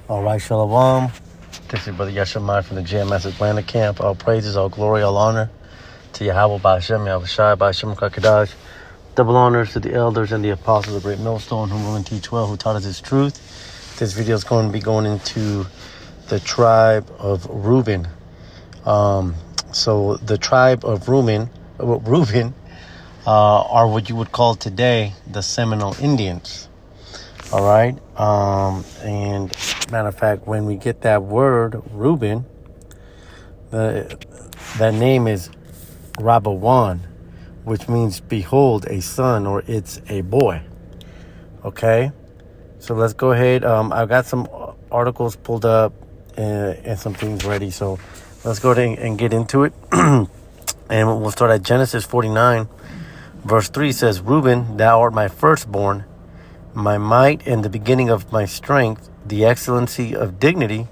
All right, Shalom. This is Brother Yashamai from the GMS Atlanta camp. All praises, all glory, all honor to Yahweh Ba'Hashem, Yahweh Shai, Ba'Hashem Kakadash. Double honors to the elders and the apostles of the great millstone who will and teach well, who taught us his truth. This video is going to be going into the tribe of Rueben. So the tribe of Rueben are what you would call today the Seminole Indians. All right. And matter of fact, when we get that word Rueben, that name is Rabawan, which means behold a son, or it's a boy. Okay. So let's go ahead. I've got some articles pulled up and some things ready. So let's go ahead and get into it. And we'll start at Genesis 49, verse 3 says, Reuben, thou art my firstborn, my might and the beginning of my strength, the excellency of dignity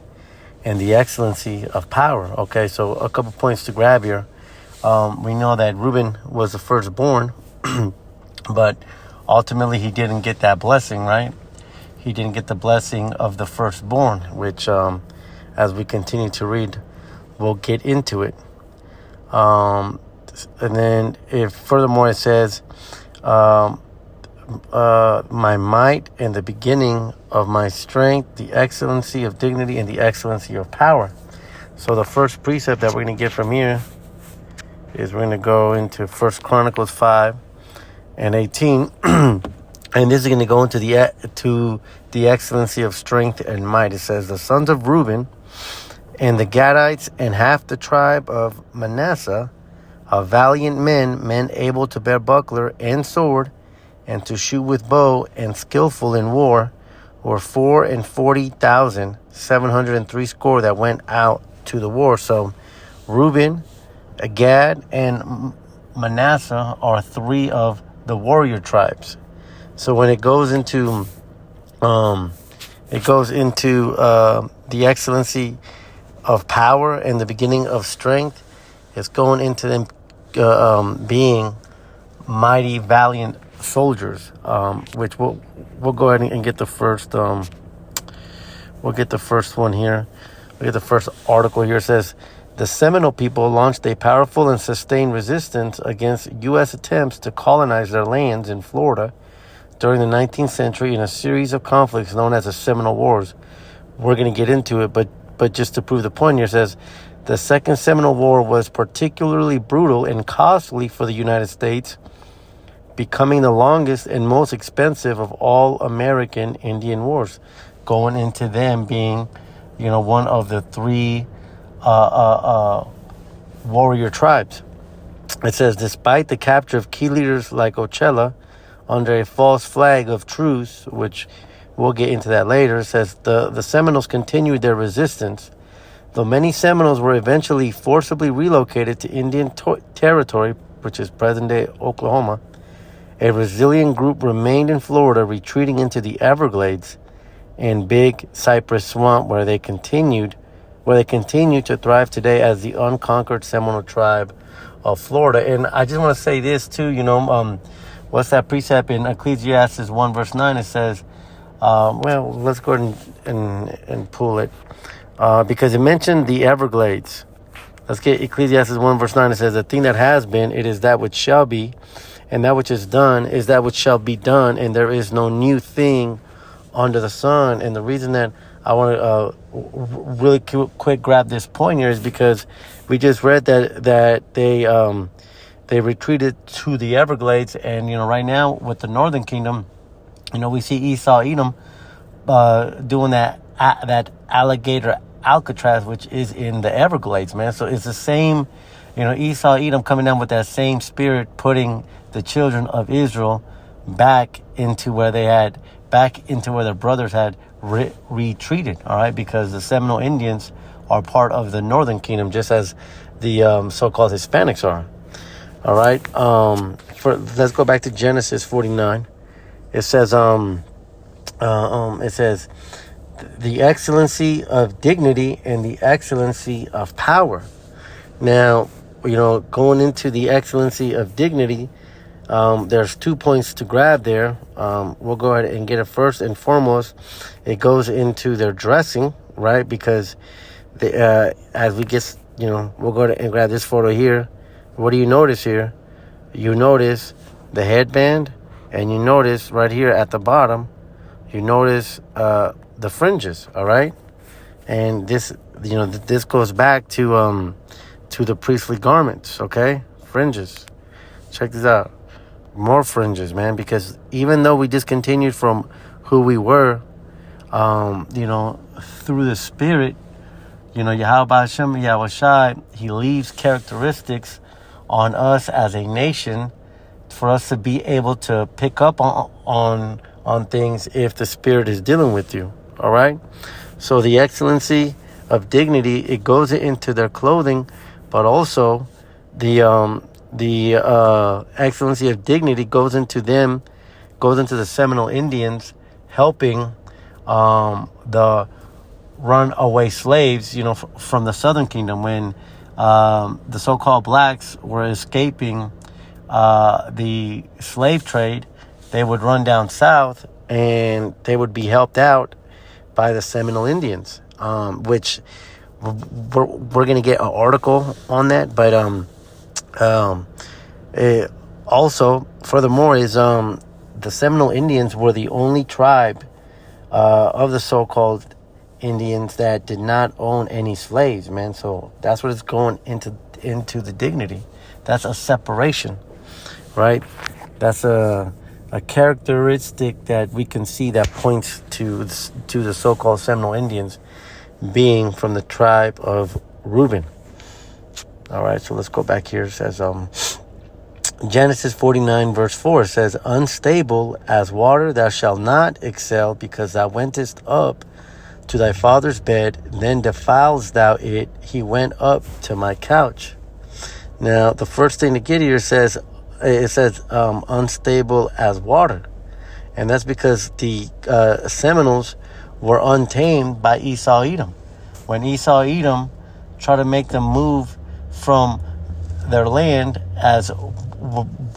and the excellency of power. Okay, so a couple points to grab here. We know that Reuben was the firstborn, but ultimately he didn't get that blessing, right? He didn't get the blessing of the firstborn, which as we continue to read, we'll get into it. And then furthermore it says, my might and the beginning of my strength, the excellency of dignity and the excellency of power. So the first precept that we're going to get from here is we're going to go into 1 Chronicles 5 and 18. And this is going to go into the excellency of strength and might. It says, the sons of Reuben and the Gadites and half the tribe of Manasseh are valiant men able to bear buckler and sword, and to shoot with bow, and skillful in war, were 44,703 that went out to the war. So Reuben, Gad, and Manasseh are three of the warrior tribes. So when it goes into the excellency of power and the beginning of strength, it's going into them being mighty, valiant soldiers, which we'll go ahead and get the first we'll get the first one here. We'll get the first article here. It says, the Seminole people launched a powerful and sustained resistance against U.S. attempts to colonize their lands in Florida during the 19th century in a series of conflicts known as the Seminole Wars. We're going to get into it, but just to prove the point here, it says, the Second Seminole War was particularly brutal and costly for the United States, becoming the longest and most expensive of all American Indian wars, going into them being, one of the three warrior tribes. It says, despite the capture of key leaders like Ocella under a false flag of truce, which we'll get into that later, it says the Seminoles continued their resistance. Though many Seminoles were eventually forcibly relocated to Indian territory, which is present-day Oklahoma, a resilient group remained in Florida, retreating into the Everglades and Big Cypress Swamp, where they continue to thrive today as the unconquered Seminole tribe of Florida. And I just want to say this too, what's that precept in Ecclesiastes 1 verse 9? It says, let's go ahead and pull it, because it mentioned the Everglades. Let's get Ecclesiastes 1 verse 9. It says, the thing that has been, it is that which shall be, and that which is done is that which shall be done, and there is no new thing under the sun. And the reason that I want to really quick grab this point here is because we just read that they retreated to the Everglades, and right now with the Northern Kingdom, we see Esau Edom doing that alligator Alcatraz, which is in the Everglades, man. So it's the same, Esau Edom coming down with that same spirit, putting the children of Israel back into where their brothers had retreated, all right, because the Seminole Indians are part of the Northern Kingdom, just as the so-called Hispanics are. All right, let's go back to Genesis 49. It says, the excellency of dignity and the excellency of power. Now, going into the excellency of dignity, there's 2 points to grab there. We'll go ahead and get it first and foremost. It goes into their dressing, right? Because as we get, we'll go ahead and grab this photo here. What do you notice here? You notice the headband, and you notice right here at the bottom, you notice the fringes, all right? And this, this goes back to the priestly garments, okay? Fringes. Check this out. More fringes, man, because even though we discontinued from who we were, through the Spirit, Yahweh Hashem Yahushai, he leaves characteristics on us as a nation for us to be able to pick up on things if the Spirit is dealing with you, all right? So the excellency of dignity, it goes into their clothing, but also the excellency of dignity goes into the Seminole Indians helping the runaway slaves, from the Southern Kingdom when the so-called blacks were escaping the slave trade. They would run down south and they would be helped out by the Seminole Indians, which we're going to get an article on that. But also, furthermore, is the Seminole Indians were the only tribe of the so-called Indians that did not own any slaves, man. So that's what it's going into the dignity. That's a separation, right? That's a characteristic that we can see that points to the so-called Seminole Indians being from the tribe of Rueben. All right, so let's go back here. It says Genesis 49 verse 4 says, unstable as water thou shalt not excel, because thou wentest up to thy father's bed, then defilest thou it, he went up to my couch. Now the first thing to get here says unstable as water, and that's because the Seminoles were untamed by Esau Edom. When Esau Edom tried to make them move from their land, as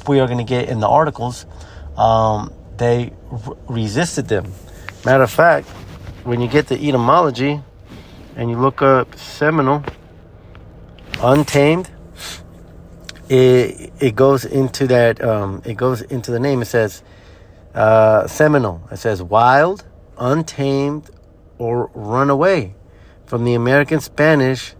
we are going to get in the articles, they resisted them. Matter of fact, when you get the etymology and you look up Seminole, untamed, it goes into that. It goes into the name. It says Seminole. It says wild, untamed, or run away. From the American Spanish,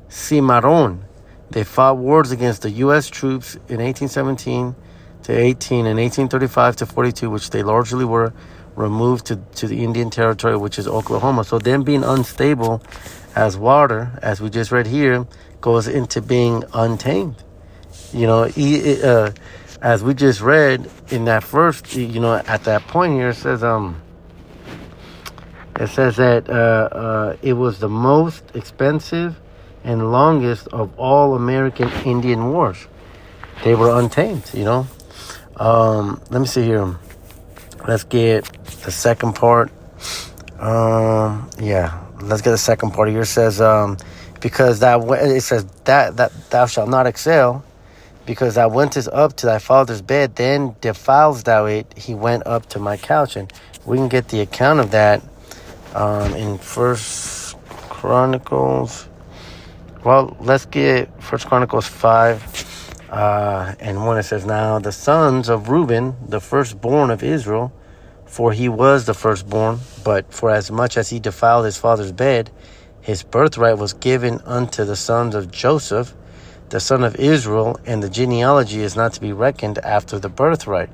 cimarron. They fought wars against the U.S. troops in 1817 to 18 and 1835 to 42, which they largely were removed to the Indian Territory, which is Oklahoma. So them being unstable as water, as we just read here, goes into being untamed. As we just read in that first, at that point here, it says that it was the most expensive and longest of all American Indian wars. They were untamed, Let me see here. Let's get the second part. Let's get the second part here. It says, because it says that thou shalt not excel, because thou wentest up to thy father's bed, then defilest thou it, he went up to my couch. And we can get the account of that in First Chronicles. Well, let's get First Chronicles 5 and 1. It says, now the sons of Reuben, the firstborn of Israel, for he was the firstborn, but for as much as he defiled his father's bed, his birthright was given unto the sons of Joseph, the son of Israel, and the genealogy is not to be reckoned after the birthright.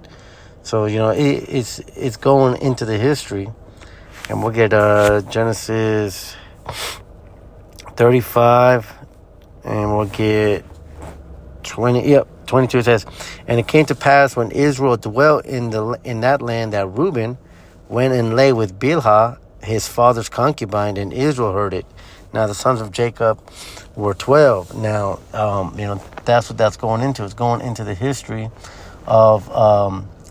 So, it's going into the history. And we'll get Genesis 35, and we'll get 22. It says, and it came to pass when Israel dwelt in that land that Reuben went and lay with Bilhah, his father's concubine, and Israel heard it. Now the sons of Jacob were 12. Now, that's what that's going into. It's going into the history of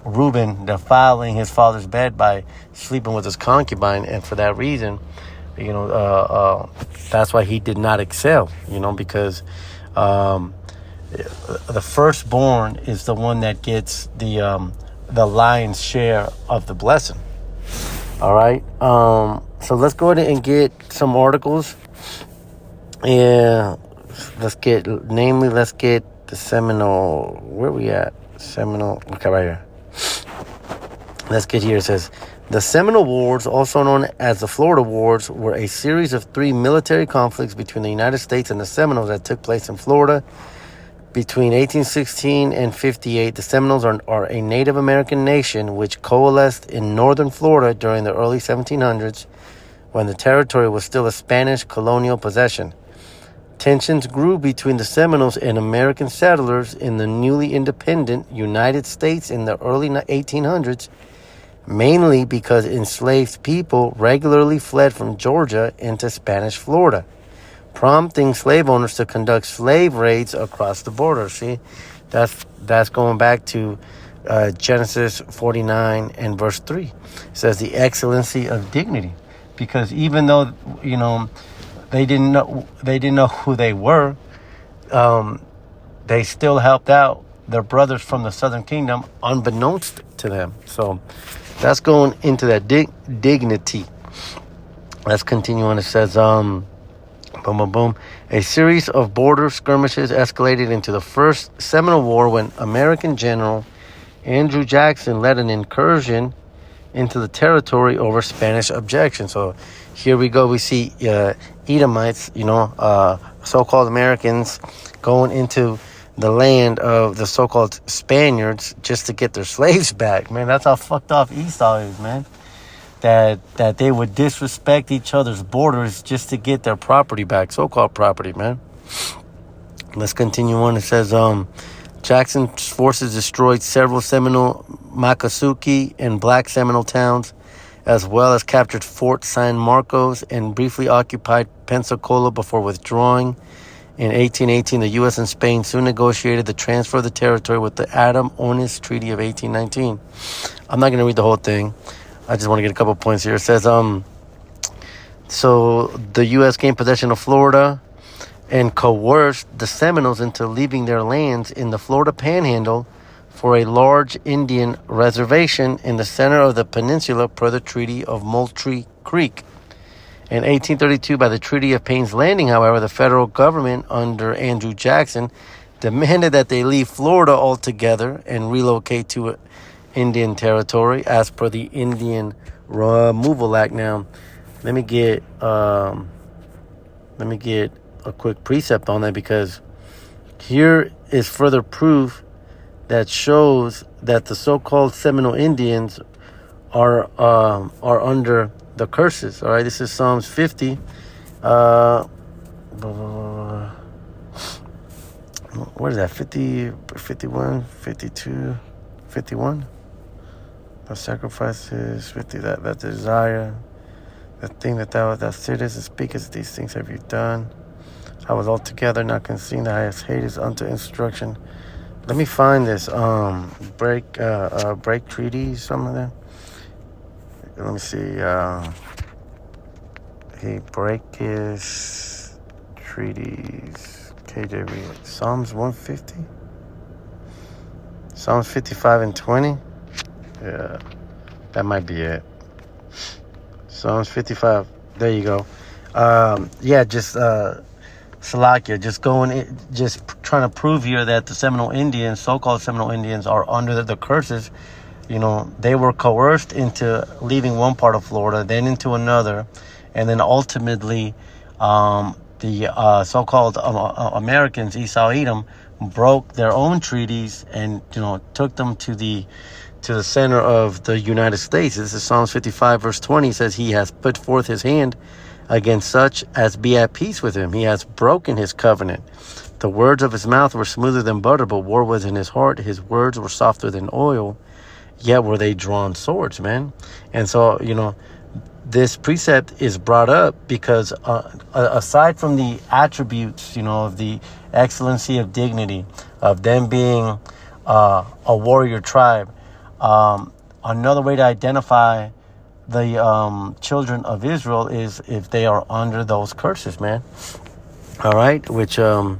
Reuben defiling his father's bed by sleeping with his concubine, and for that reason, that's why he did not excel. Because The firstborn is the one that gets the lion's share of the blessing. All right. So let's go ahead and get some articles. Yeah. Let's get the Seminole. Where we at? Seminole. Okay, right here. Let's get here. It says, the Seminole Wars, also known as the Florida Wars, were a series of 3 military conflicts between the United States and the Seminoles that took place in Florida between 1816 and 58. The Seminoles are a Native American nation which coalesced in northern Florida during the early 1700s when the territory was still a Spanish colonial possession. Tensions grew between the Seminoles and American settlers in the newly independent United States in the early 1800s, mainly because enslaved people regularly fled from Georgia into Spanish Florida, prompting slave owners to conduct slave raids across the border. See, that's going back to Genesis 49 and verse 3. It says the excellency of dignity, because even though they didn't know who they were, they still helped out their brothers from the Southern Kingdom unbeknownst to them. So that's going into that dignity. Let's continue on. It says, boom, boom, boom. A series of border skirmishes escalated into the First Seminole War when American General Andrew Jackson led an incursion into the territory over Spanish objection. So here we go. We see Edomites, so-called Americans going into the land of the so-called Spaniards just to get their slaves back. Man, that's how fucked off Esau is, man. That they would disrespect each other's borders just to get their property back, so-called property, man. Let's continue on. It says, Jackson's forces destroyed several Seminole, Miccosukee, and Black Seminole towns, as well as captured Fort San Marcos and briefly occupied Pensacola before withdrawing. In 1818, the U.S. and Spain soon negotiated the transfer of the territory with the Adam-Onis Treaty of 1819. I'm not going to read the whole thing. I just want to get a couple points here. It says, so the U.S. gained possession of Florida and coerced the Seminoles into leaving their lands in the Florida Panhandle for a large Indian reservation in the center of the peninsula per the Treaty of Moultrie Creek. In 1832, by the Treaty of Payne's Landing, however, the federal government under Andrew Jackson demanded that they leave Florida altogether and relocate to Indian territory as per the Indian Removal Act. Now, let me get a quick precept on that, because here is further proof that shows that the so-called Seminole Indians are under the curses. All right, this is Psalms 50. What is that? 50, 51, 52, 51? The sacrifices, 50, that desire, the thing that thou sittest and speakest, these things have you done. I was altogether not conceived, the highest hate is unto instruction. Let me find this. Break treaties, some of them. Let me see. He breaketh treaties. KJV. Psalms 150. Psalms 55 and 20. Yeah, that might be it. Psalms 55. There you go. Salakia, just trying to prove here that the Seminole Indians, so-called Seminole Indians, are under the curses. They were coerced into leaving one part of Florida, then into another, and then ultimately the so-called Americans, Esau, Edom, broke their own treaties and took them to the center of the United States. This is Psalms 55 verse 20. It says, he has put forth his hand against such as be at peace with him. He has broken his covenant. The words of his mouth were smoother than butter, but war was in his heart. His words were softer than oil, yet were they drawn swords, man. And so, this precept is brought up because aside from the attributes, of the excellency of dignity, of them being a warrior tribe, another way to identify the children of Israel is if they are under those curses, man. All right, which matter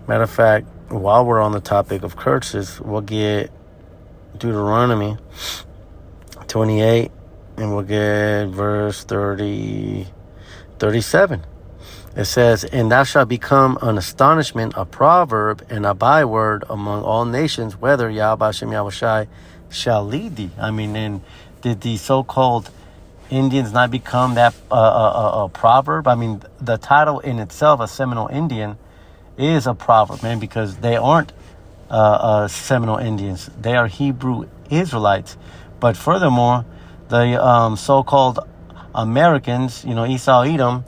of fact, while we're on the topic of curses, we'll get Deuteronomy 28, and we'll get verse 37. It says, "And thou shalt become an astonishment, a proverb, and a byword among all nations, whether Yahweh Hashem Yahushai shall lead thee." I mean, and did the so-called Indians not become that a proverb? I mean, the title in itself, a Seminole Indian, is a proverb, man, because they aren't Seminole Indians. They are Hebrew Israelites. But furthermore, the so-called Americans, Esau, Edom,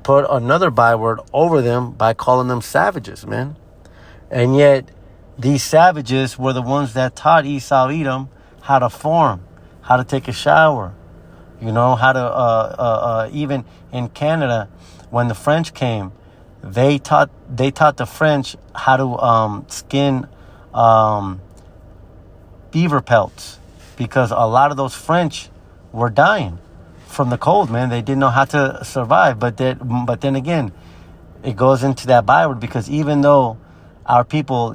put another byword over them by calling them savages, man. And yet, these savages were the ones that taught Esau, Edom how to farm, how to take a shower, how to, even in Canada, when the French came, they taught the French how to skin beaver pelts, because a lot of those French were dying from the cold, man. They didn't know how to survive. But then again, it goes into that byword, because even though our people,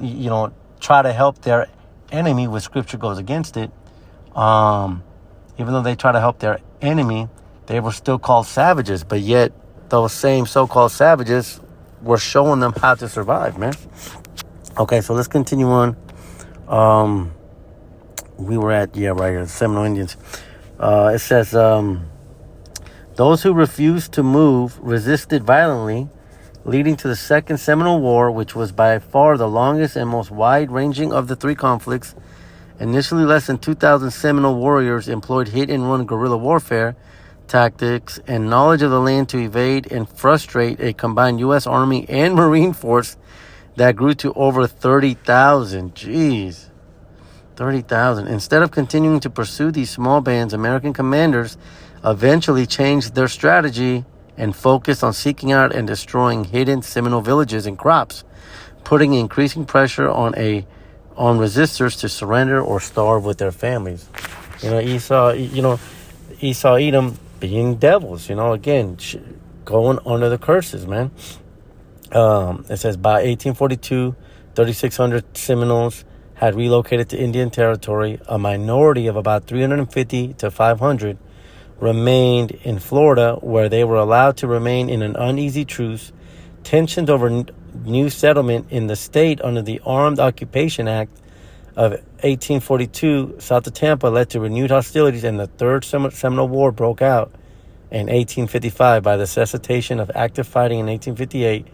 try to help their enemy, which Scripture goes against it, even though they try to help their enemy, they were still called savages. But yet, those same so-called savages were showing them how to survive, man. Okay, so let's continue on. We were at, right here, Seminole Indians. It says, those who refused to move resisted violently, leading to the Second Seminole War, which was by far the longest and most wide-ranging of the three conflicts. Initially, less than 2,000 Seminole warriors employed hit-and-run guerrilla warfare tactics and knowledge of the land to evade and frustrate a combined U.S. Army and Marine force that grew to over 30,000. Jeez. 30,000. Instead of continuing to pursue these small bands, American commanders eventually changed their strategy and focused on seeking out and destroying hidden Seminole villages and crops, putting increasing pressure on resistors to surrender or starve with their families. Esau, Edom being devils, again, going under the curses, man. It says by 1842, 3,600 Seminoles had relocated to Indian Territory. A minority of about 350 to 500 remained in Florida, where they were allowed to remain in an uneasy truce. Tensions over new settlement in the state under the Armed Occupation Act of 1842 south of Tampa led to renewed hostilities, and the Third Seminole War broke out in 1855. By the cessation of active fighting in 1858,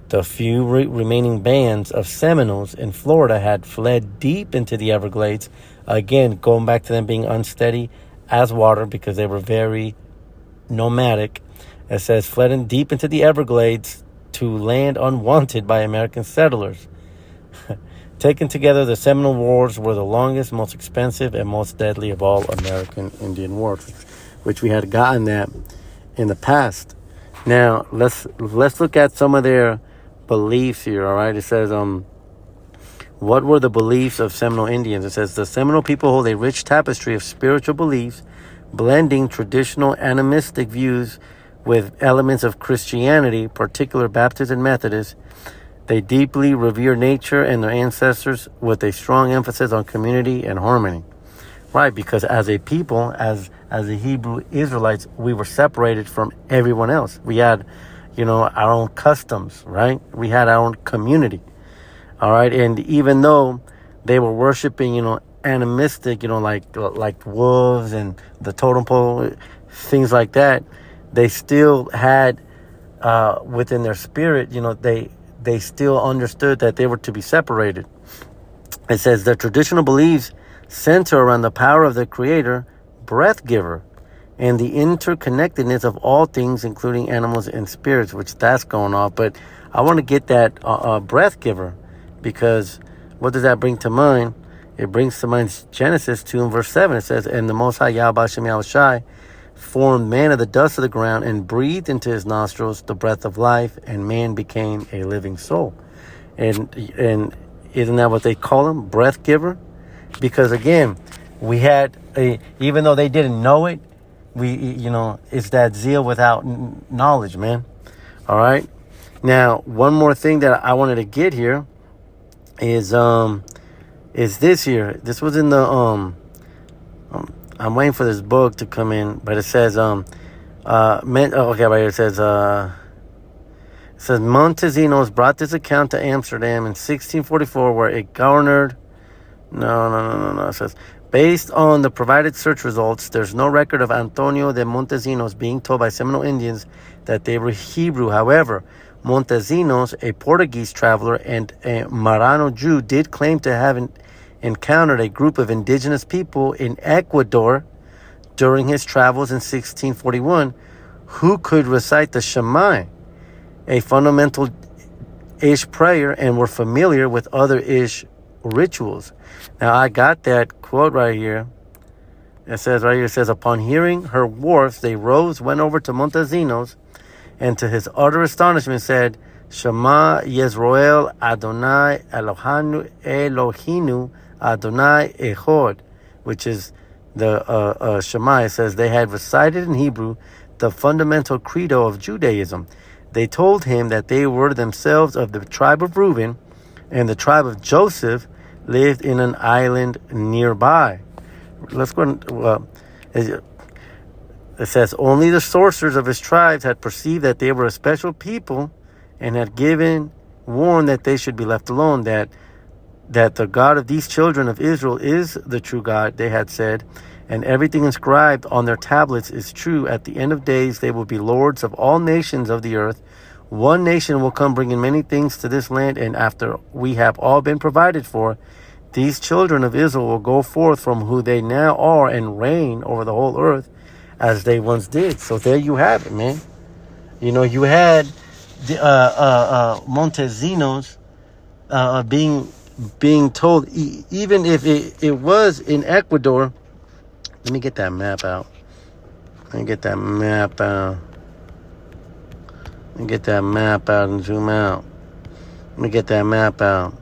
the few remaining bands of Seminoles in Florida had fled deep into the Everglades, again going back to them being unsteady as water because they were very nomadic. It says fled in deep into the Everglades to land unwanted by American settlers. Taken together, the Seminole Wars were the longest, most expensive, and most deadly of all American Indian wars, which we had gotten that in the past. Now, let's look at some of their beliefs here, all right? It says, what were the beliefs of Seminole Indians? It says, the Seminole people hold a rich tapestry of spiritual beliefs, blending traditional animistic views with elements of Christianity, particular Baptist and Methodist. They deeply revere nature and their ancestors with a strong emphasis on community and harmony. Right, because as a people, as the Hebrew Israelites, we were separated from everyone else. We had, our own customs, right? We had our own community. All right, and even though they were worshiping, animistic, like wolves and the totem pole, things like that, they still had within their spirit, they still understood that they were to be separated. It says their traditional beliefs center around the power of the Creator, breath giver, and the interconnectedness of all things, including animals and spirits, which that's going off. But I want to get that breath giver, because what does that bring to mind? It brings to mind Genesis 2 and verse 7. It says, and the Most High Yahweh Hashem Yahushai formed man of the dust of the ground and breathed into his nostrils the breath of life, and man became a living soul. And isn't that what they call him? Breath giver? Because again, we had even though they didn't know it, it's that zeal without knowledge, man. All right. Now, one more thing that I wanted to get here is this here. This was in the I'm waiting for this book to come in, but it says okay, right here it says Montesinos brought this account to Amsterdam in 1644, where it garnered. No. It says, based on the provided search results, there's no record of Antonio de Montesinos being told by Seminole Indians that they were Hebrew. However, Montesinos, a Portuguese traveler and a Marano Jew, did claim to have encountered a group of indigenous people in Ecuador during his travels in 1641 who could recite the Shema, a fundamental Ish prayer, and were familiar with other Ish rituals. Now, I got that quote right here. It says, upon hearing her words, they rose, went over to Montesinos, and to his utter astonishment said, Shema Yisroel Adonai Elohinu Adonai Echad, which is the Shema. It says they had recited in Hebrew the fundamental credo of Judaism. They told him that they were themselves of the tribe of Rueben, and the tribe of Joseph lived in an island nearby. Let's go. It says, only the sorcerers of his tribes had perceived that they were a special people and had warned that they should be left alone, that the God of these children of Israel is the true God, they had said, and everything inscribed on their tablets is true. At the end of days, they will be lords of all nations of the earth. One nation will come bringing many things to this land, and after we have all been provided for, these children of Israel will go forth from who they now are and reign over the whole earth as they once did. So there you have it, man. You know, you had the Montesinos being told, even if it was in Ecuador. Let me get that map out. And zoom out. Let me get that map out.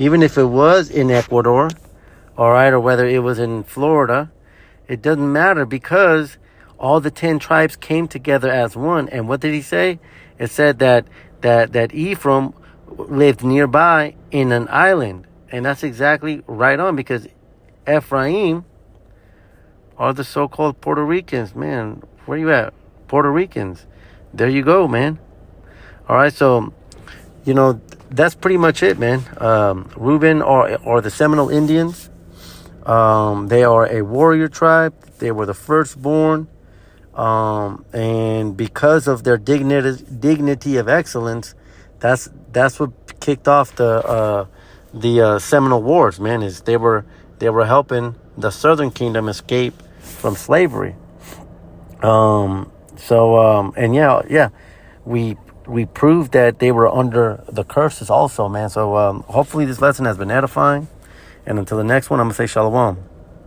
Even if it was in Ecuador, all right, or whether it was in Florida, it doesn't matter, because all the 10 tribes came together as one. And what did he say? It said that Ephraim lived nearby in an island. And that's exactly right on, because Ephraim are the so-called Puerto Ricans. Man, where you at? Puerto Ricans. There you go, man. All right, so, you know, that's pretty much it, man. Rueben or the Seminole Indians. They are a warrior tribe. They were the firstborn. And because of their dignity of excellence, that's what kicked off the Seminole Wars, man. Is they were helping the Southern Kingdom escape from slavery. And we proved that they were under the curses also, man. So hopefully this lesson has been edifying. And until the next one, I'm going to say shalom.